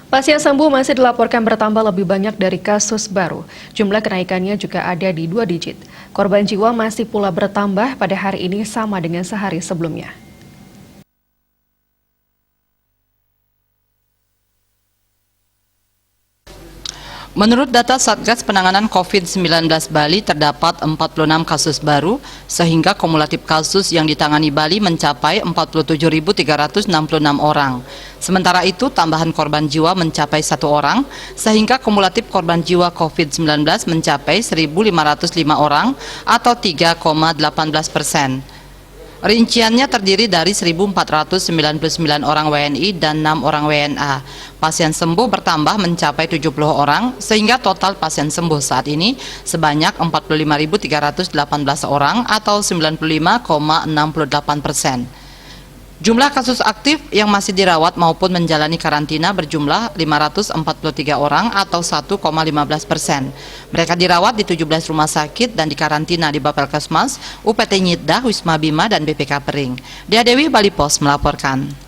Pasien sembuh masih dilaporkan bertambah lebih banyak dari kasus baru. Jumlah kenaikannya juga ada di 2 digit. Korban jiwa masih pula bertambah pada hari ini sama dengan sehari sebelumnya. Menurut data Satgas Penanganan COVID-19 Bali, terdapat 46 kasus baru, sehingga kumulatif kasus yang ditangani Bali mencapai 47.366 orang. Sementara itu, tambahan korban jiwa mencapai 1 orang, sehingga kumulatif korban jiwa COVID-19 mencapai 1.505 orang atau 3,18%. Rinciannya terdiri dari 1.499 orang WNI dan 6 orang WNA. Pasien sembuh bertambah mencapai 70 orang, sehingga total pasien sembuh saat ini sebanyak 45.318 orang atau 95,68%. Jumlah kasus aktif yang masih dirawat maupun menjalani karantina berjumlah 543 orang atau 1,15%. Mereka dirawat di 17 rumah sakit dan dikarantina di Bapelkesmas, UPT Nyitdah, Wisma Bima, dan BPK Pering. Dia Dewi, Bali Pos melaporkan.